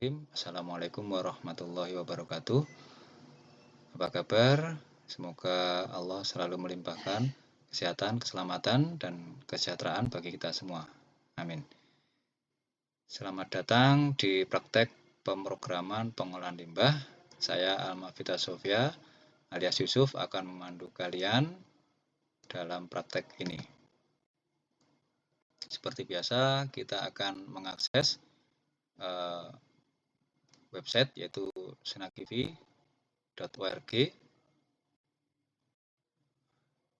Bismillahirrahmanirrahim. Assalamualaikum warahmatullahi wabarakatuh. Apa kabar? Semoga Allah selalu melimpahkan kesehatan, keselamatan, dan kesejahteraan bagi kita semua. Amin. Selamat datang di praktek pemrograman pengolahan limbah. Saya Almafita Sofia alias Yusuf akan memandu kalian dalam praktek ini. Seperti biasa, kita akan mengakses website yaitu senakivi.org.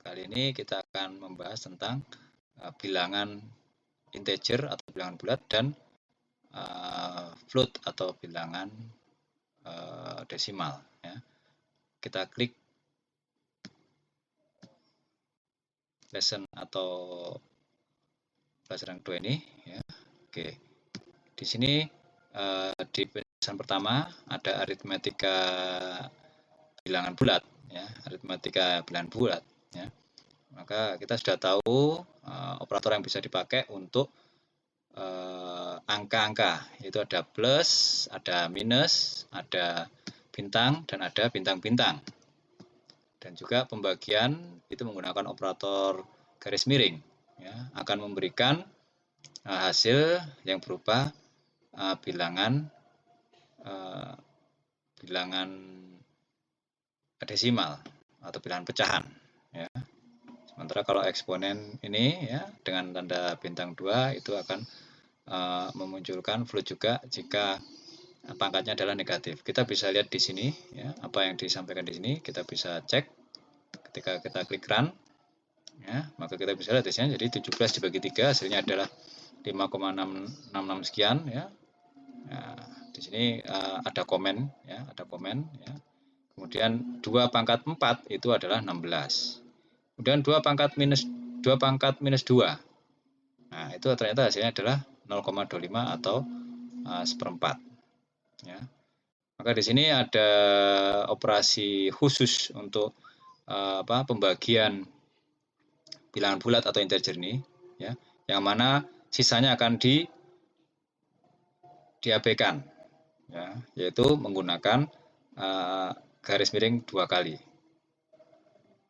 Kali ini kita akan membahas tentang bilangan integer atau bilangan bulat dan float atau bilangan desimal. Ya. Kita klik lesson atau pelajaran kedua ini. Ya. Oke, di sini di penjelasan pertama ada aritmetika bilangan bulat, ya, aritmetika bilangan bulat. Ya. Maka kita sudah tahu operator yang bisa dipakai untuk angka-angka, yaitu ada plus, ada minus, ada bintang, dan ada bintang-bintang. Dan juga pembagian itu menggunakan operator garis miring, ya, akan memberikan hasil yang berupa bilangan desimal atau bilangan pecahan. Ya. Sementara kalau eksponen ini ya dengan tanda bintang 2 itu akan memunculkan float juga jika pangkatnya adalah negatif. Kita bisa lihat di sini ya apa yang disampaikan di sini, kita bisa cek ketika kita klik run. Ya, maka kita bisa lihat di sini jadi 17 dibagi 3 hasilnya adalah 5,666 sekian ya. Nah, di sini ada komen ya, ya. Kemudian 2 pangkat 4 itu adalah 16. Kemudian 2 pangkat minus 2. Nah, itu ternyata hasilnya adalah 0,25 atau seperempat. Ya. Maka di sini ada operasi khusus untuk pembagian bilangan bulat atau integer ini, ya, yang mana sisanya akan diabaikan, ya, yaitu menggunakan garis miring 2 kali.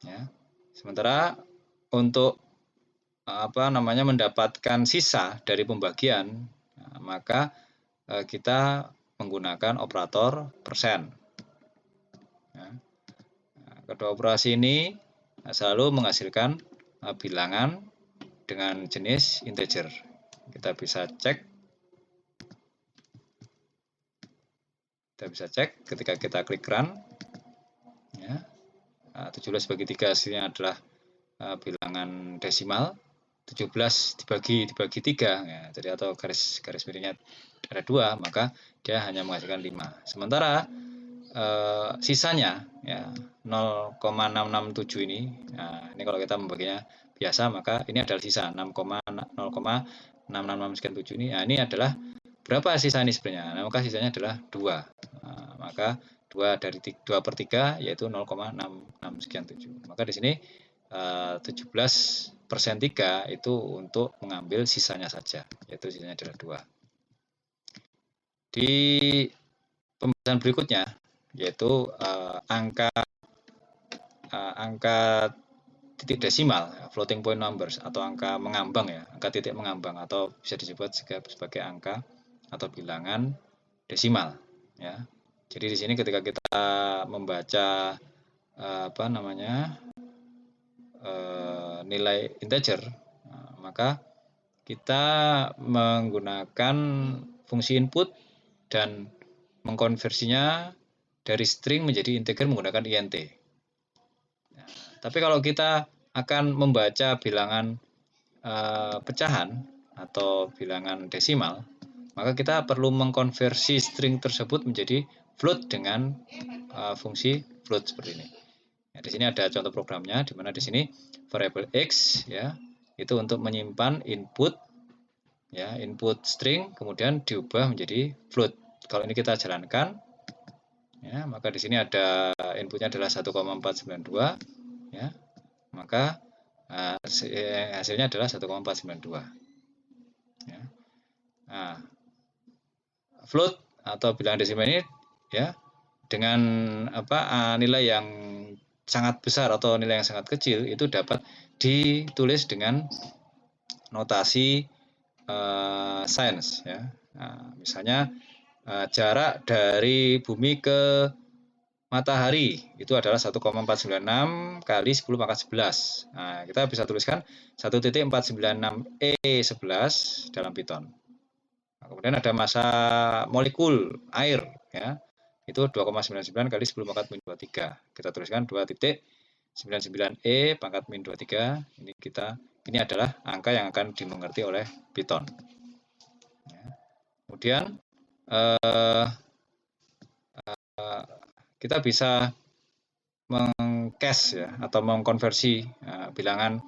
Ya. Sementara untuk mendapatkan sisa dari pembagian, maka kita menggunakan operator persen. Ya. Nah, kedua operasi ini selalu menghasilkan bilangan dengan jenis integer. Kita bisa cek ketika kita klik run. Ya. 17 bagi 3 hasilnya adalah bilangan desimal. 17 dibagi 3 ya, jadi atau garis miringnya ada 2, maka dia hanya menghasilkan 5. Sementara sisanya ya 0,667 ini. Nah, ini kalau kita membaginya biasa maka ini adalah sisa 0,666 sekian 7 ini. Nah, ini adalah berapa sisa ini sebenarnya? Nah, maka sisanya adalah 2. Nah, maka 2 dari 2/3 yaitu 0,66 sekian 7. Maka di sini 17/3 itu untuk mengambil sisanya saja, yaitu sisanya adalah 2. Di pembahasan berikutnya yaitu angka titik desimal, floating point numbers atau angka mengambang ya, angka titik mengambang atau bisa disebut sebagai angka atau bilangan desimal ya. Jadi di sini ketika kita membaca nilai integer, maka kita menggunakan fungsi input dan mengkonversinya dari string menjadi integer menggunakan int. Nah, tapi kalau kita akan membaca bilangan pecahan atau bilangan desimal, maka kita perlu mengkonversi string tersebut menjadi float dengan fungsi float seperti ini. Nah, di sini ada contoh programnya, di mana di sini variabel x ya itu untuk menyimpan input ya, input string kemudian diubah menjadi float. Kalau ini kita jalankan ya, maka di sini ada inputnya adalah 1,492 ya. Maka hasilnya adalah 1,492 ya. Nah, float atau bilangan desimal ini ya dengan nilai yang sangat besar atau nilai yang sangat kecil itu dapat ditulis dengan notasi sains ya. Nah, misalnya jarak dari bumi ke matahari itu adalah 1,496 kali 10 pangkat 11. Nah, kita bisa tuliskan 1,496E11 dalam Python. Nah, kemudian ada massa molekul air ya. Itu 2,99 kali 10 pangkat min 23. Kita tuliskan 2,99E pangkat min 23. Ini adalah angka yang akan dimengerti oleh Python. Ya. Kemudian kita bisa mengcast ya atau mengkonversi bilangan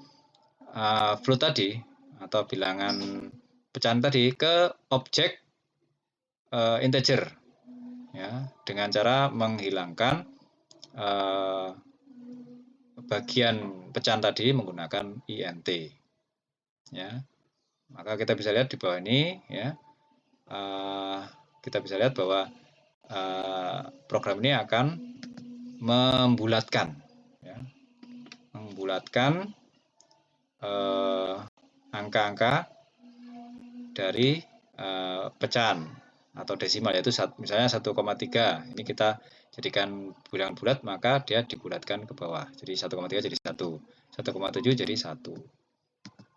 float tadi atau bilangan pecahan tadi ke objek integer ya dengan cara menghilangkan bagian pecahan tadi menggunakan int ya. Maka kita bisa lihat di bawah ini ya, kita bisa lihat bahwa program ini akan membulatkan angka-angka dari pecahan atau desimal, yaitu misalnya 1,3. Ini kita jadikan bilangan bulat, maka dia dibulatkan ke bawah. Jadi 1,3 jadi 1, 1,7 jadi 1.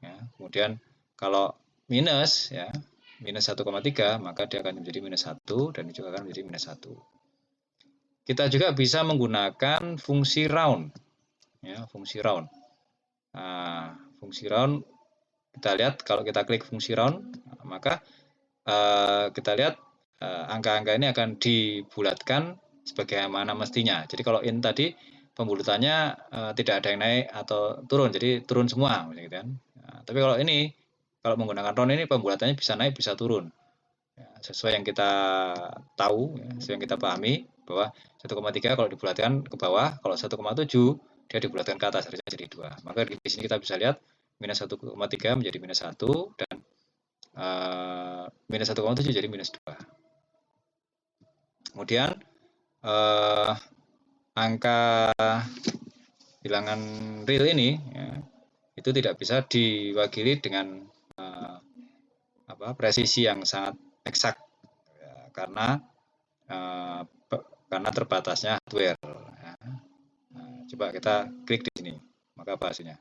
Ya, kemudian kalau minus ya, minus 1,3 maka dia akan menjadi minus 1 dan juga akan menjadi minus 1. Kita juga bisa menggunakan fungsi round ya, fungsi round. Nah, fungsi round kita lihat kalau kita klik fungsi round maka kita lihat angka-angka ini akan dibulatkan sebagaimana mestinya. Jadi kalau in tadi pembulatannya tidak ada yang naik atau turun, jadi turun semua gitu kan. Nah, tapi kalau ini kalau menggunakan round ini pembulatannya bisa naik bisa turun. Ya, sesuai yang kita tahu, ya, sesuai yang kita pahami bahwa 1,3 kalau dibulatkan ke bawah, kalau 1,7 dia dibulatkan ke atas harusnya jadi 2. Maka di sini kita bisa lihat minus 1,3 menjadi minus 1 dan minus 1,7 jadi minus 2. Kemudian angka bilangan real ini ya, itu tidak bisa diwakili dengan presisi yang sangat eksak ya, karena terbatasnya hardware. Ya. Nah, coba kita klik di sini, maka apa hasilnya?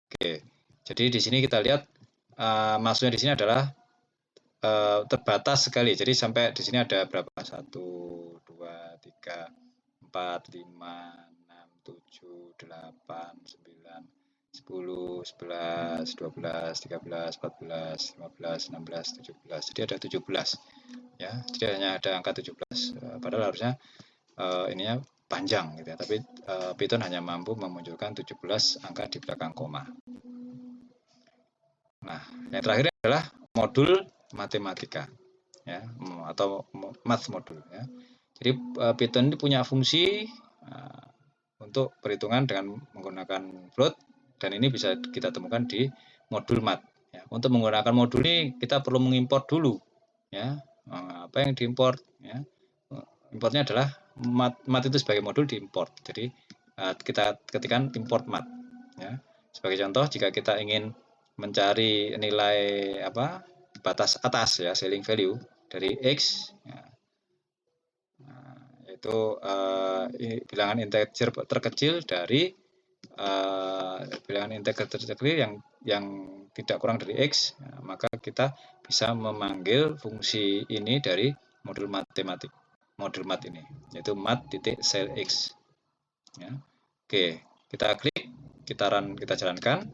Oke, jadi di sini kita lihat maksudnya di sini adalah terbatas sekali. Jadi sampai di sini ada berapa? 1, 2, 3, 4, 5, 6, 7, 8, 9, 10, 11, 12, 13, 14, 15, 16, 17. Jadi ada 17. Ya, jadi hanya ada angka 17. Padahal harusnya ininya panjang gitu ya. Tapi Python hanya mampu memunculkan 17 angka di belakang koma. Nah, yang terakhir adalah modul matematika ya, atau math modul ya. Jadi Python ini punya fungsi untuk perhitungan dengan menggunakan float dan ini bisa kita temukan di modul math ya. Untuk menggunakan modul ini kita perlu mengimport dulu ya. Apa yang diimport ya? Importnya adalah math itu sebagai modul diimport. Jadi kita ketikkan import math ya. Sebagai contoh jika kita ingin mencari nilai batas atas ya, ceiling value dari x ya. Yaitu bilangan integer terkecil dari bilangan integer terkecil yang tidak kurang dari x ya, maka kita bisa memanggil fungsi ini dari modul math ini, yaitu math.celx ya. Oke, kita klik, kita jalankan,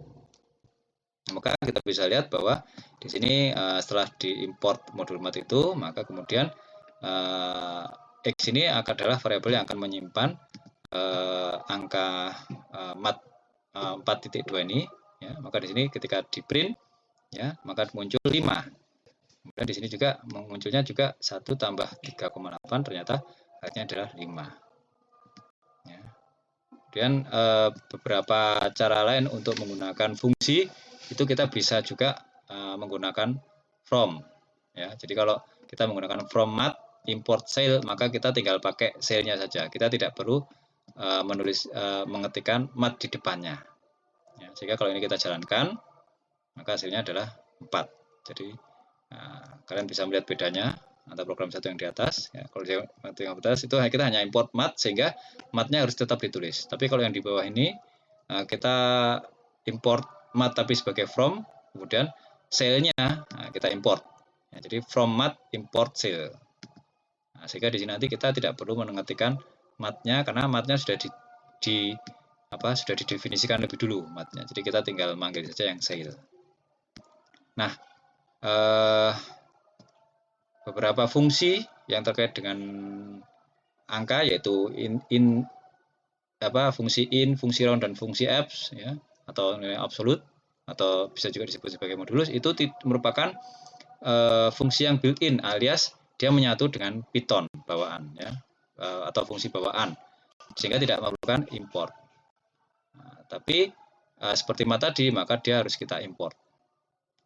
maka kita bisa lihat bahwa di sini setelah diimport modul math itu, maka kemudian x ini adalah variabel yang akan menyimpan angka math 4.2 ini ya. Maka di sini ketika di print ya, maka muncul 5. Kemudian di sini juga munculnya juga 1 tambah 3,8 ternyata hasilnya adalah 5 ya. Kemudian beberapa cara lain untuk menggunakan fungsi itu kita bisa juga menggunakan from ya. Jadi kalau kita menggunakan from mat import sale, maka kita tinggal pakai sale-nya saja. Kita tidak perlu mengetikkan mat di depannya. Ya, sehingga kalau ini kita jalankan, maka hasilnya adalah 4. Jadi kalian bisa melihat bedanya antara program satu yang di atas. Ya, kalau yang di atas itu kita hanya import mat, sehingga matnya harus tetap ditulis. Tapi kalau yang di bawah ini kita import mat tapi sebagai from, kemudian sale-nya kita import. Ya, jadi from mat import sale. Nah, sehingga di sini nanti kita tidak perlu mengetikkan matnya, karena matnya sudah sudah didefinisikan lebih dulu matnya. Jadi kita tinggal manggil saja yang sale. Nah, beberapa fungsi yang terkait dengan angka, yaitu fungsi in, fungsi round, dan fungsi abs, ya, atau nilai absolut, atau bisa juga disebut sebagai modulus, itu merupakan fungsi yang built-in, alias dia menyatu dengan Python bawaan, ya, atau fungsi bawaan, sehingga tidak memerlukan import. Tapi seperti mat tadi, maka dia harus kita import.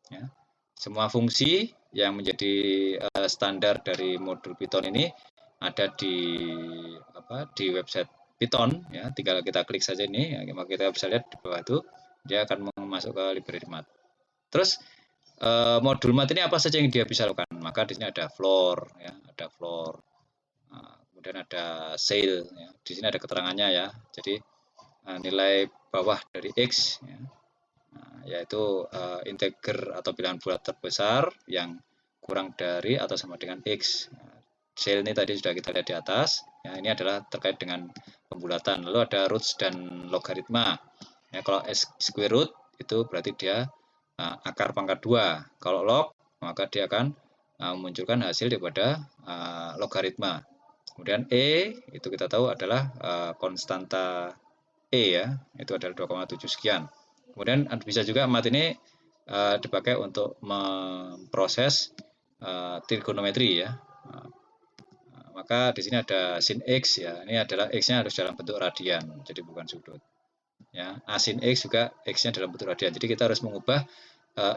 Ya. Semua fungsi yang menjadi standar dari modul Python ini ada di website Python, ya. Tinggal kita klik saja ini, ya, maka kita bisa lihat di bawah itu dia akan masuk ke library mat. Terus modul mat ini apa saja yang dia bisa lakukan? Maka di sini ada floor, ya, ada floor. Kemudian ada sale, ya. Di sini ada keterangannya, ya. Jadi nilai bawah dari X, ya, yaitu integer atau bilangan bulat terbesar yang kurang dari atau sama dengan X. Sale ini tadi sudah kita lihat di atas. Ya, ini adalah terkait dengan pembulatan. Lalu ada roots dan logaritma. Ya, kalau square root itu berarti dia akar pangkat 2. Kalau log, maka dia akan memunculkan hasil daripada logaritma. Kemudian E itu kita tahu adalah konstanta E, ya, itu adalah 2,7 sekian. Kemudian bisa juga mat ini dipakai untuk memproses trigonometri, ya. Maka di sini ada sin X, ya. Ini adalah X-nya harus dalam bentuk radian, jadi bukan sudut. Ya, asin X juga X-nya dalam bentuk radian. Jadi kita harus mengubah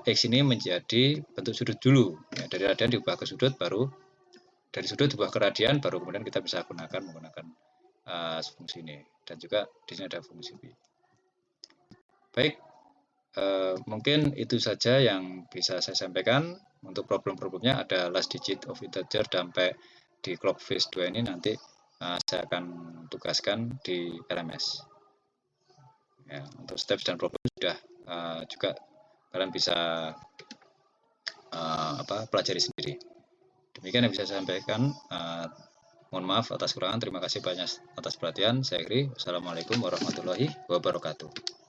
X ini menjadi bentuk sudut dulu. Ya, dari radian diubah ke sudut, baru dari sudut diubah ke radian, baru kemudian kita bisa menggunakan fungsi ini. Dan juga di sini ada fungsi B. Baik, mungkin itu saja yang bisa saya sampaikan. Untuk problem-problemnya ada last digit of integer sampai di clock phase 2 ini nanti saya akan tugaskan di LMS. Ya, untuk steps dan problem sudah juga kalian bisa pelajari sendiri. Demikian yang bisa saya sampaikan. Mohon maaf atas kekurangan. Terima kasih banyak atas perhatian. Saya Heri. Wassalamualaikum warahmatullahi wabarakatuh.